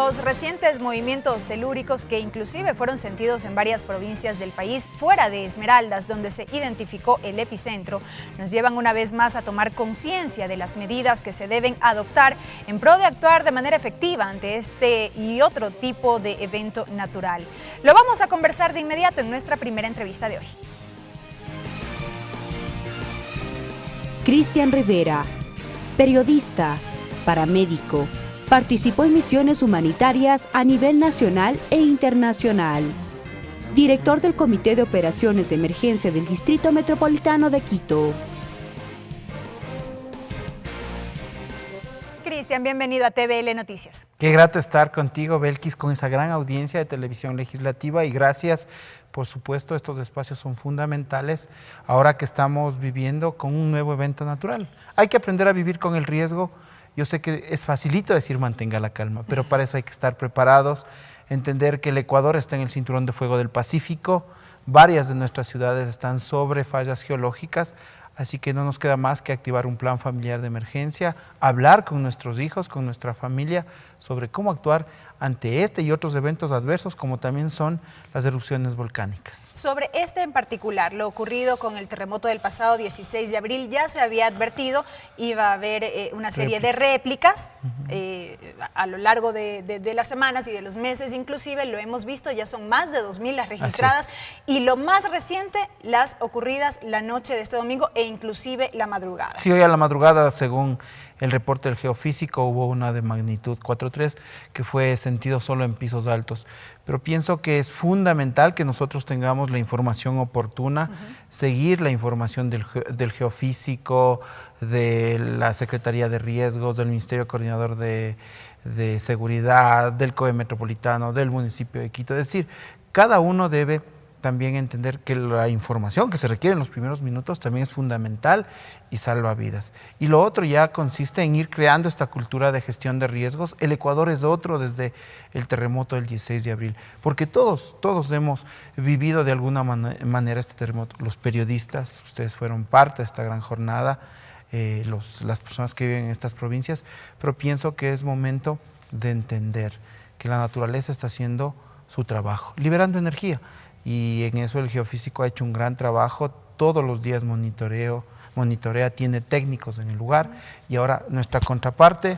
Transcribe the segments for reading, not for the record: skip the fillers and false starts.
Los recientes movimientos telúricos que inclusive fueron sentidos en varias provincias del país, fuera de Esmeraldas, donde se identificó el epicentro, nos llevan una vez más a tomar conciencia de las medidas que se deben adoptar en pro de actuar de manera efectiva ante este y otro tipo de evento natural. Lo vamos a conversar de inmediato en nuestra primera entrevista de hoy. Cristian Rivera, periodista, paramédico, participó en misiones humanitarias a nivel nacional e internacional. Director del Comité de Operaciones de Emergencia del Distrito Metropolitano de Quito. Cristian, bienvenido a TVL Noticias. Qué grato estar contigo, Belkis, con esa gran audiencia de televisión legislativa, y gracias, por supuesto. Estos espacios son fundamentales ahora que estamos viviendo con un nuevo evento natural. Hay que aprender a vivir con el riesgo. Yo sé que es facilito decir mantenga la calma, pero para eso hay que estar preparados, entender que el Ecuador está en el cinturón de fuego del Pacífico, varias de nuestras ciudades están sobre fallas geológicas, así que no nos queda más que activar un plan familiar de emergencia, hablar con nuestros hijos, con nuestra familia, sobre cómo actuar ante este y otros eventos adversos, como también son las erupciones volcánicas. Sobre este en particular, lo ocurrido con el terremoto del pasado 16 de abril, ya se había advertido, iba a haber una serie de réplicas a lo largo de las semanas y de los meses, inclusive lo hemos visto, ya son más de 2000 las registradas, y lo más reciente, las ocurridas la noche de este domingo e inclusive la madrugada. Sí, hoy a la madrugada, según el reporte del geofísico, hubo una de magnitud 4.3 que fue sentido solo en pisos altos. Pero pienso que es fundamental que nosotros tengamos la información oportuna, seguir la información del geofísico, de la Secretaría de Riesgos, del Ministerio Coordinador de Seguridad, del COE Metropolitano, del municipio de Quito. Es decir, cada uno debe también entender que la información que se requiere en los primeros minutos también es fundamental y salva vidas. Y lo otro ya consiste en ir creando esta cultura de gestión de riesgos. El Ecuador es otro desde el terremoto del 16 de abril, porque todos hemos vivido de alguna manera este terremoto. Los periodistas, ustedes fueron parte de esta gran jornada, las personas que viven en estas provincias, pero pienso que es momento de entender que la naturaleza está haciendo su trabajo, liberando energía. Y en eso el geofísico ha hecho un gran trabajo, todos los días monitorea, tiene técnicos en el lugar, y ahora nuestra contraparte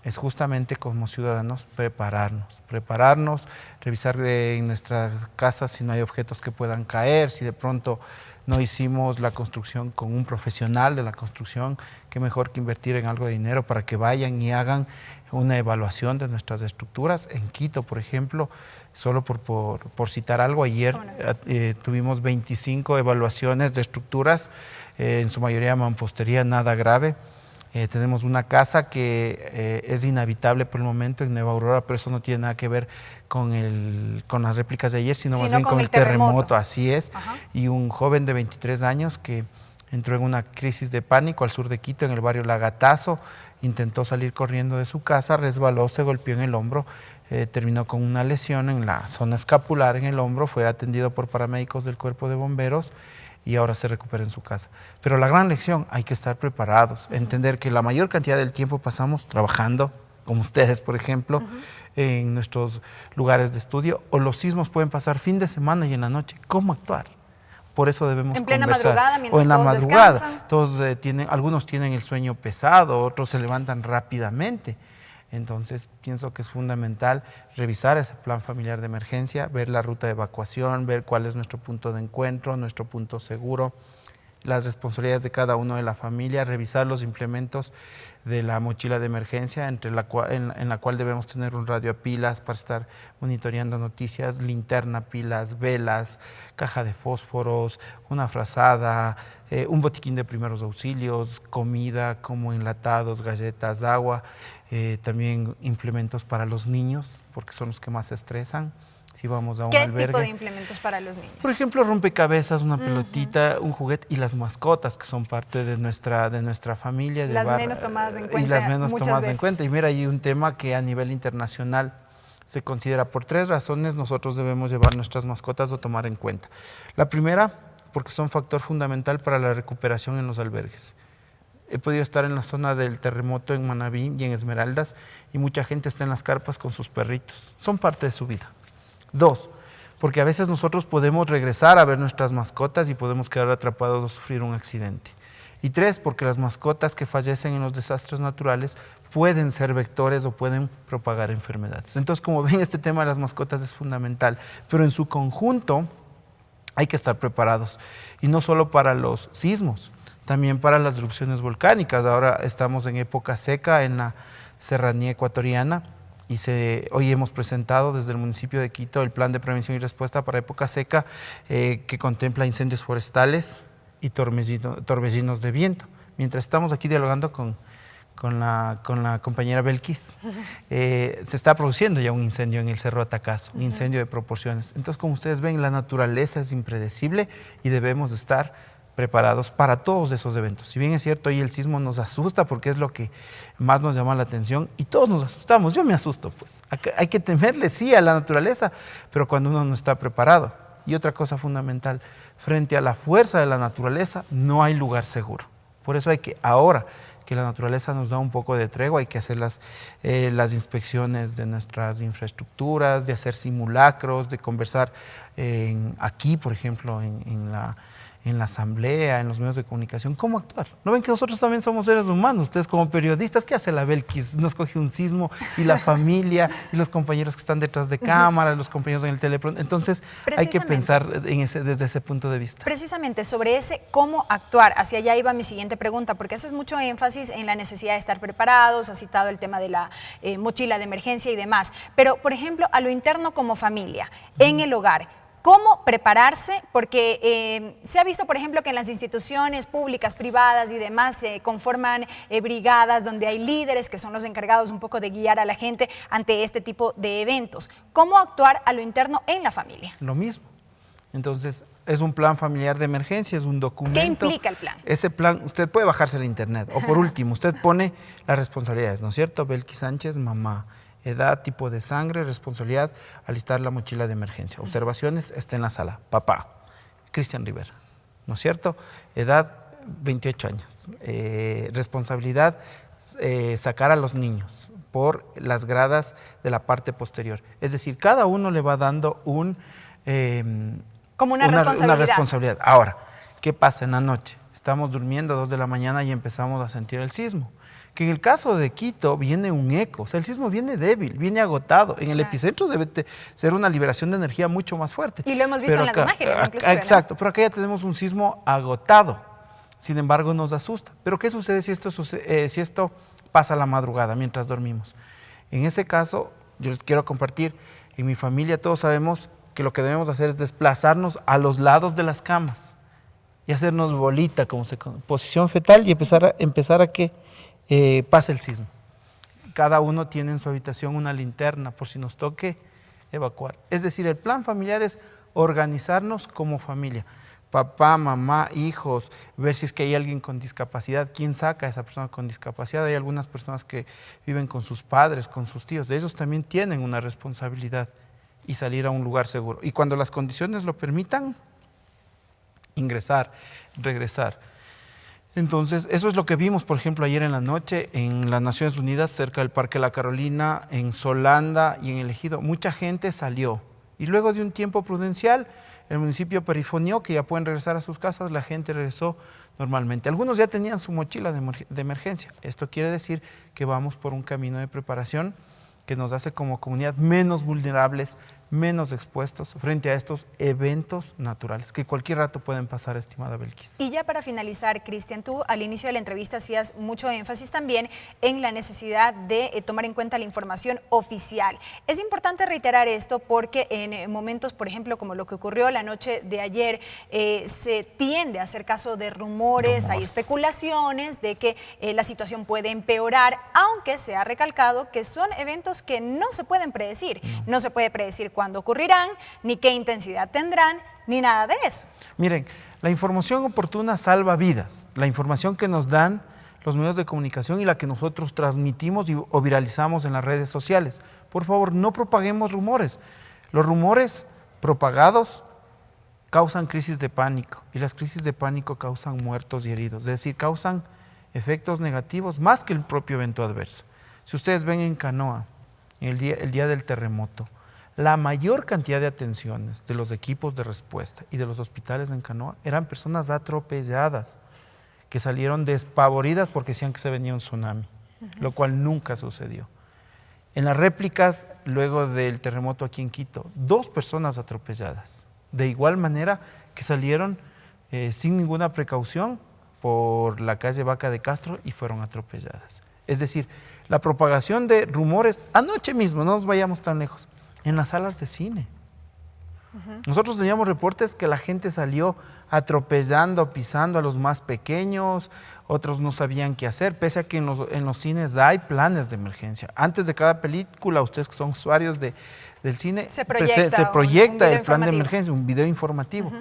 es justamente como ciudadanos prepararnos, revisar en nuestras casas si no hay objetos que puedan caer, si de pronto no hicimos la construcción con un profesional de la construcción, qué mejor que invertir en algo de dinero para que vayan y hagan una evaluación de nuestras estructuras. En Quito, por ejemplo, solo por citar algo, ayer tuvimos 25 evaluaciones de estructuras, en su mayoría mampostería, nada grave. Tenemos una casa que es inhabitable por el momento en Nueva Aurora, pero eso no tiene nada que ver con las réplicas de ayer, sino más bien con el terremoto. Así es. Y un joven de 23 años que entró en una crisis de pánico al sur de Quito, en el barrio Lagatazo, intentó salir corriendo de su casa, resbaló, se golpeó en el hombro, terminó con una lesión en la zona escapular en el hombro, fue atendido por paramédicos del Cuerpo de Bomberos y ahora se recupera en su casa. Pero la gran lección, hay que estar preparados, entender que la mayor cantidad del tiempo pasamos trabajando, como ustedes, por ejemplo, en nuestros lugares de estudio, o los sismos pueden pasar fin de semana y en la noche. ¿Cómo actuar? Por eso debemos conversar. En plena madrugada, mientras o en la todos madrugada. Descansan. Algunos tienen el sueño pesado, otros se levantan rápidamente. Entonces, pienso que es fundamental revisar ese plan familiar de emergencia, ver la ruta de evacuación, ver cuál es nuestro punto de encuentro, nuestro punto seguro, las responsabilidades de cada uno de la familia, revisar los implementos de la mochila de emergencia, en la cual debemos tener un radio a pilas para estar monitoreando noticias, linterna, pilas, velas, caja de fósforos, una frazada, un botiquín de primeros auxilios, comida como enlatados, galletas, agua, también implementos para los niños, porque son los que más se estresan. Si vamos a un albergue. ¿Qué tipo de implementos para los niños? Por ejemplo, rompecabezas, una pelotita, un juguete, y las mascotas que son parte de nuestra familia. Las menos tomadas en cuenta. Y las menos tomadas en cuenta. Y mira, hay un tema que a nivel internacional se considera por 3 razones nosotros debemos llevar nuestras mascotas o tomar en cuenta. La primera, porque son factor fundamental para la recuperación en los albergues. he podido estar en la zona del terremoto en Manabí y en Esmeraldas y mucha gente está en las carpas con sus perritos. Son parte de su vida. 2, porque a veces nosotros podemos regresar a ver nuestras mascotas y podemos quedar atrapados o sufrir un accidente. Y 3, porque las mascotas que fallecen en los desastres naturales pueden ser vectores o pueden propagar enfermedades. Entonces, como ven, este tema de las mascotas es fundamental, pero en su conjunto hay que estar preparados. Y no solo para los sismos, también para las erupciones volcánicas. Ahora estamos en época seca en la serranía ecuatoriana y hoy hemos presentado desde el municipio de Quito el plan de prevención y respuesta para época seca que contempla incendios forestales y torbellinos de viento. Mientras estamos aquí dialogando con la compañera Belkis, se está produciendo ya un incendio en el Cerro Atacazo, un incendio de proporciones. Entonces, como ustedes ven, la naturaleza es impredecible y debemos de estar preparados para todos esos eventos. Si bien es cierto, hoy el sismo nos asusta porque es lo que más nos llama la atención y todos nos asustamos, yo me asusto pues. Hay que temerle sí a la naturaleza, pero cuando uno no está preparado. Y otra cosa fundamental, frente a la fuerza de la naturaleza no hay lugar seguro. Por eso hay que, ahora que la naturaleza nos da un poco de tregua, hay que hacer las inspecciones de nuestras infraestructuras, de hacer simulacros, de conversar aquí, por ejemplo, en la asamblea, en los medios de comunicación, cómo actuar. ¿No ven que nosotros también somos seres humanos? Ustedes como periodistas, ¿qué hace la Belkis? Nos coge un sismo y la familia y los compañeros que están detrás de cámara, los compañeros en el telepronto. Entonces hay que pensar desde ese punto de vista. Precisamente sobre ese cómo actuar, hacia allá iba mi siguiente pregunta, porque haces mucho énfasis en la necesidad de estar preparados, has citado el tema de la mochila de emergencia y demás, pero por ejemplo a lo interno como familia, en el hogar, ¿cómo prepararse? Porque se ha visto, por ejemplo, que en las instituciones públicas, privadas y demás se conforman brigadas donde hay líderes que son los encargados un poco de guiar a la gente ante este tipo de eventos. ¿Cómo actuar a lo interno en la familia? Lo mismo. Entonces, es un plan familiar de emergencia, es un documento. ¿Qué implica el plan? Ese plan, usted puede bajarse al internet. O por último, usted pone las responsabilidades, ¿no es cierto? Belkis Sánchez, mamá. Edad, tipo de sangre, responsabilidad, alistar la mochila de emergencia. Observaciones, está en la sala. Papá, Cristian Rivera, ¿no es cierto? Edad, 28 años. Responsabilidad, sacar a los niños por las gradas de la parte posterior. Es decir, cada uno le va dando como una responsabilidad. Ahora, ¿qué pasa en la noche? Estamos durmiendo a 2 de la mañana y empezamos a sentir el sismo. Que en el caso de Quito viene un eco, o sea, el sismo viene débil, viene agotado. En el epicentro debe ser una liberación de energía mucho más fuerte. Y lo hemos visto en las imágenes, inclusive, exacto, ¿no? Pero acá ya tenemos un sismo agotado, sin embargo nos asusta. Pero ¿qué sucede si esto pasa a la madrugada, mientras dormimos? En ese caso, yo les quiero compartir, en mi familia todos sabemos que lo que debemos hacer es desplazarnos a los lados de las camas y hacernos bolita, posición fetal y empezar a que pasa el sismo. Cada uno tiene en su habitación una linterna por si nos toque evacuar. Es decir, el plan familiar es organizarnos como familia. Papá, mamá, hijos, ver si es que hay alguien con discapacidad, quién saca a esa persona con discapacidad. Hay algunas personas que viven con sus padres, con sus tíos. Ellos también tienen una responsabilidad y salir a un lugar seguro. Y cuando las condiciones lo permitan, ingresar, regresar. Entonces, eso es lo que vimos, por ejemplo, ayer en la noche en las Naciones Unidas, cerca del Parque La Carolina, en Solanda y en El Ejido. Mucha gente salió y luego de un tiempo prudencial, el municipio perifonió que ya pueden regresar a sus casas, la gente regresó normalmente. Algunos ya tenían su mochila de emergencia. Esto quiere decir que vamos por un camino de preparación que nos hace como comunidad menos vulnerables, menos expuestos frente a estos eventos naturales que cualquier rato pueden pasar, estimada Belkis. Y ya para finalizar, Cristian, tú al inicio de la entrevista hacías mucho énfasis también en la necesidad de tomar en cuenta la información oficial. Es importante reiterar esto porque en momentos, por ejemplo, como lo que ocurrió la noche de ayer, se tiende a hacer caso de rumores, hay especulaciones de que la situación puede empeorar, aunque se ha recalcado que son eventos que no se pueden predecir. No se puede predecir cuándo ocurrirán, ni qué intensidad tendrán, ni nada de eso. Miren, la información oportuna salva vidas. La información que nos dan los medios de comunicación y la que nosotros transmitimos o viralizamos en las redes sociales. Por favor, no propaguemos rumores. Los rumores propagados causan crisis de pánico y las crisis de pánico causan muertos y heridos. Es decir, causan efectos negativos más que el propio evento adverso. Si ustedes ven en Canoa, el día del terremoto, la mayor cantidad de atenciones de los equipos de respuesta y de los hospitales en Canoa eran personas atropelladas que salieron despavoridas porque decían que se venía un tsunami, lo cual nunca sucedió. En las réplicas, luego del terremoto aquí en Quito, 2 personas atropelladas, de igual manera que salieron sin ninguna precaución por la calle Vaca de Castro y fueron atropelladas. Es decir, la propagación de rumores, anoche mismo, no nos vayamos tan lejos, en las salas de cine. Nosotros teníamos reportes que la gente salió atropellando, pisando a los más pequeños, otros no sabían qué hacer, pese a que en los cines hay planes de emergencia. Antes de cada película, ustedes que son usuarios del cine, se proyecta el plan de emergencia, un video informativo.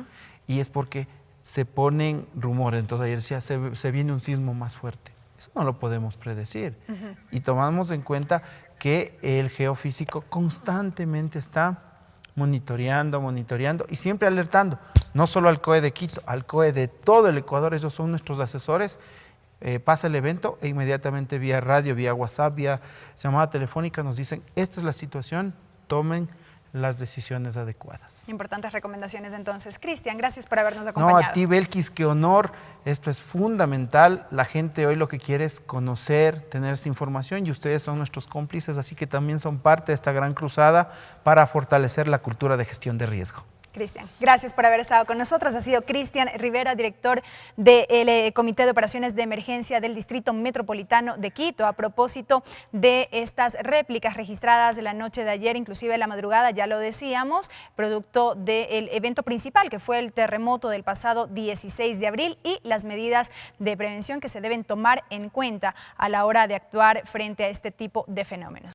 Y es porque se ponen rumores. Entonces ayer decía, se viene un sismo más fuerte. Eso no lo podemos predecir. Y tomamos en cuenta que el geofísico constantemente está monitoreando y siempre alertando, no solo al COE de Quito, al COE de todo el Ecuador. Ellos son nuestros asesores. Pasa el evento e inmediatamente vía radio, vía WhatsApp, vía llamada telefónica nos dicen, esta es la situación, tomen las decisiones adecuadas. Importantes recomendaciones entonces. Cristian, gracias por habernos acompañado. No, a ti, Belkis, qué honor. Esto es fundamental. La gente hoy lo que quiere es conocer, tener esa información y ustedes son nuestros cómplices, así que también son parte de esta gran cruzada para fortalecer la cultura de gestión de riesgo. Cristian, gracias por haber estado con nosotros. Ha sido Cristian Rivera, director del Comité de Operaciones de Emergencia del Distrito Metropolitano de Quito, a propósito de estas réplicas registradas la noche de ayer, inclusive la madrugada, ya lo decíamos, producto del evento principal, que fue el terremoto del pasado 16 de abril y las medidas de prevención que se deben tomar en cuenta a la hora de actuar frente a este tipo de fenómenos.